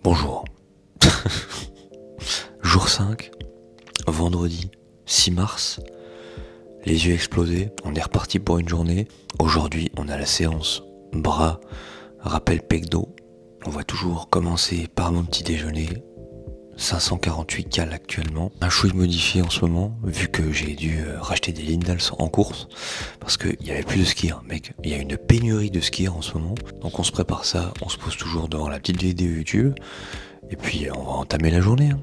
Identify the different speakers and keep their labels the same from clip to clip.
Speaker 1: Bonjour. Jour 5, vendredi 6 mars, les yeux explosés, on est reparti pour une journée. Aujourd'hui, on a la séance bras, rappel pec-dos. On va toujours commencer par mon petit déjeuner. 548 cales actuellement. Un chouï modifié en ce moment, vu que j'ai dû racheter des Lindals en course, parce qu'il n'y avait plus de skiers, mec. Il y a une pénurie de skiers en ce moment. Donc on se prépare ça, on se pose toujours devant la petite vidéo YouTube, et puis on va entamer la journée.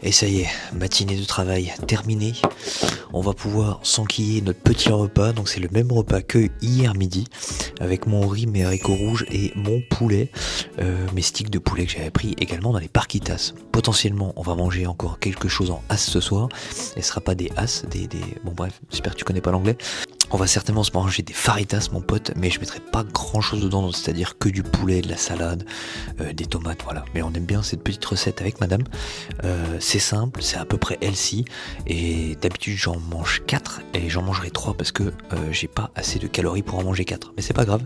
Speaker 1: Et ça y est, matinée de travail terminée. On va pouvoir s'enquiller notre petit repas. Donc c'est le même repas que hier midi, avec mon riz, mes haricots rouges et mon poulet, mes sticks de poulet que j'avais pris également dans les parquitas. Potentiellement, on va manger encore quelque chose en as ce soir. Et ce sera pas des as, bon bref, j'espère que tu connais pas l'anglais. On va certainement se manger des faritas, mon pote, mais je mettrai pas grand chose dedans, c'est-à-dire que du poulet, de la salade, des tomates, voilà. Mais on aime bien cette petite recette avec madame. C'est simple, c'est à peu près healthy, et d'habitude j'en mange 4, et j'en mangerai 3 parce que j'ai pas assez de calories pour en manger 4. Mais c'est pas grave,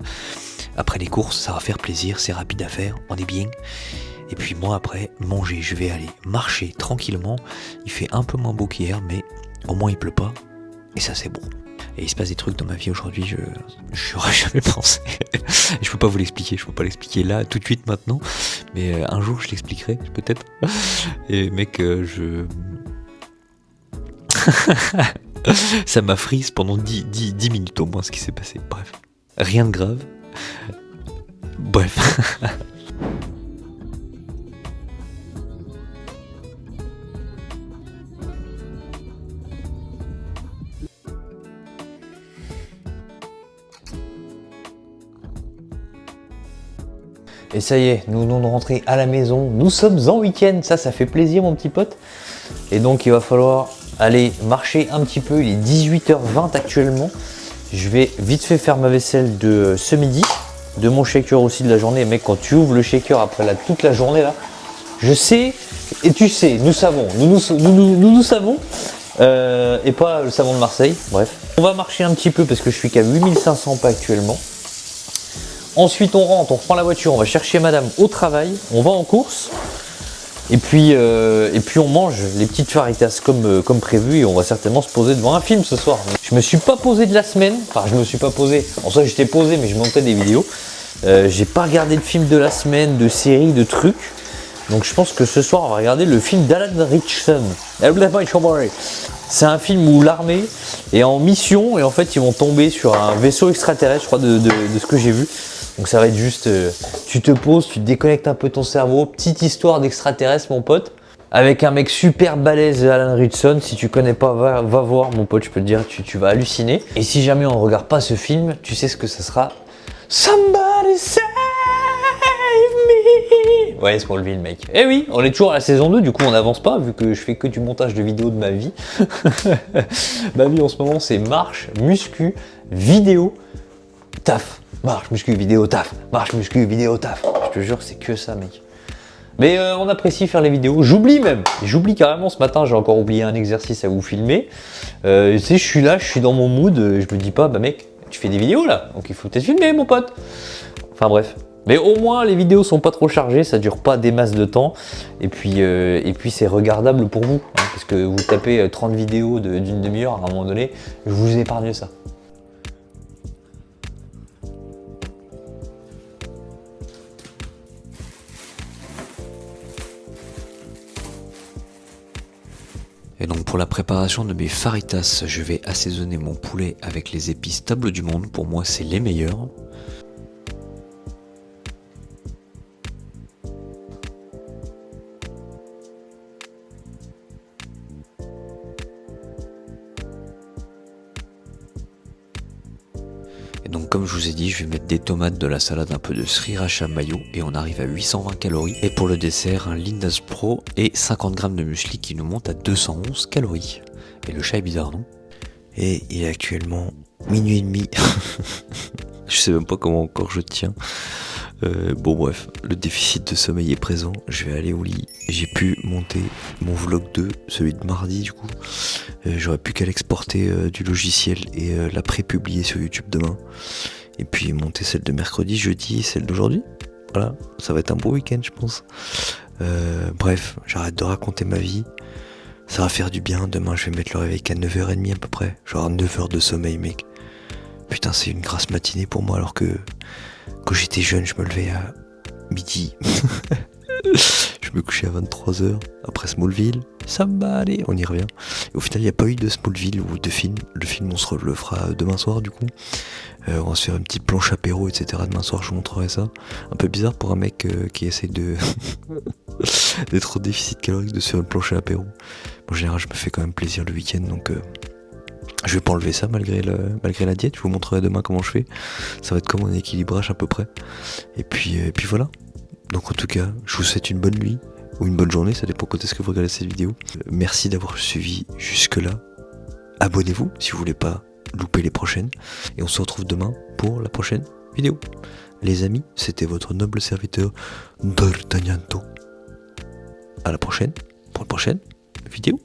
Speaker 1: après les courses, ça va faire plaisir, c'est rapide à faire, on est bien. Et puis moi après, manger, je vais aller marcher tranquillement. Il fait un peu moins beau qu'hier, mais au moins il pleut pas, et ça c'est bon. Et il se passe des trucs dans ma vie aujourd'hui, je n'aurais jamais pensé. Je peux pas vous l'expliquer, je peux pas l'expliquer là, tout de suite maintenant. Mais un jour je l'expliquerai, peut-être. Et mec, ça m'a frise pendant 10 minutes au moins ce qui s'est passé. Bref, rien de grave. Bref. Et ça y est, nous venons de rentrer à la maison. Nous sommes en week-end, ça fait plaisir mon petit pote. Et donc il va falloir aller marcher un petit peu. Il est 18h20 actuellement. Je vais vite fait faire ma vaisselle de ce midi, de mon shaker aussi de la journée. Mec, quand tu ouvres le shaker après toute la journée là, je sais et tu sais, nous savons, nous savons. Et pas le savon de Marseille, bref. On va marcher un petit peu parce que je suis qu'à 8500 pas actuellement. Ensuite on rentre, on reprend la voiture, on va chercher madame au travail, on va en course. Et puis on mange les petites faritas comme prévu et on va certainement se poser devant un film ce soir. Je me suis pas posé de la semaine, enfin je me suis pas posé, en soi j'étais posé mais je montais des vidéos. J'ai pas regardé le film de la semaine, de série, de trucs. Donc je pense que ce soir on va regarder le film d'Alan Richardson. C'est un film où l'armée est en mission et en fait ils vont tomber sur un vaisseau extraterrestre, je crois, de ce que j'ai vu. Donc ça va être juste, tu te poses, tu déconnectes un peu ton cerveau, petite histoire d'extraterrestre mon pote, avec un mec super balèze, Alan Richardson. Si tu connais pas, va voir mon pote, je peux te dire, tu vas halluciner. Et si jamais on ne regarde pas ce film, tu sais ce que ça sera. Somebody save me. Ouais, Smallville mec. Eh oui, on est toujours à la saison 2, du coup on n'avance pas vu que je fais que du montage de vidéos de ma vie. Ma vie en ce moment c'est marche, muscu, vidéo, taf. Marche, muscu, vidéo, taf. Marche, muscu, vidéo, taf. Je te jure, c'est que ça, mec. Mais on apprécie faire les vidéos. J'oublie même. J'oublie carrément. Ce matin, j'ai encore oublié un exercice à vous filmer. Tu sais, je suis là, je suis dans mon mood. Je me dis pas, bah mec, tu fais des vidéos là. Donc il faut peut-être filmer, mon pote. Enfin bref. Mais au moins, les vidéos sont pas trop chargées. Ça dure pas des masses de temps. Et puis c'est regardable pour vous. Hein, parce que vous tapez 30 vidéos d'une demi-heure à un moment donné. Je vous épargne ça. Et donc pour la préparation de mes faritas, je vais assaisonner mon poulet avec les épices Table du Monde. Pour moi, c'est les meilleurs. Et donc comme je vous ai dit, je vais mettre des tomates, de la salade, un peu de sriracha mayo et on arrive à 820 calories. Et pour le dessert, un Lindas Pro et 50 g de muesli qui nous monte à 211 calories. Et le chat est bizarre, non? Et il est actuellement minuit et demi. Je sais même pas comment encore je tiens. Bon bref, le déficit de sommeil est présent. Je vais aller au lit. J'ai pu monter mon vlog 2, celui de mardi du coup. J'aurais plus qu'à l'exporter du logiciel et la pré-publier sur YouTube demain. Et puis monter celle de mercredi, jeudi et celle d'aujourd'hui. Voilà, ça va être un beau week-end je pense. Bref, j'arrête de raconter ma vie. Ça va faire du bien. Demain je vais mettre le réveil à 9h30 à peu près. Genre 9h de sommeil mec. Putain, c'est une grasse matinée pour moi alors que quand j'étais jeune, je me levais à midi. Je me couchais à 23h après Smallville. Somebody, on y revient. Et au final, il n'y a pas eu de Smallville ou de film. Le film, on le fera demain soir du coup. On va se faire une petite planche apéro, etc. Demain soir, je vous montrerai ça. Un peu bizarre pour un mec qui essaie de d'être au déficit calorique de se faire une planche apéro. En général, je me fais quand même plaisir le week-end, donc je vais pas enlever ça malgré la diète. Je vous montrerai demain comment je fais. Ça va être comme un équilibrage à peu près. Et puis voilà. Donc en tout cas, je vous souhaite une bonne nuit ou une bonne journée, ça dépend quand est-ce que vous regardez cette vidéo. Merci d'avoir suivi jusque là. Abonnez-vous si vous voulez pas louper les prochaines. Et on se retrouve demain pour la prochaine vidéo. Les amis, c'était votre noble serviteur D'Artagnanto. À la prochaine pour la prochaine vidéo.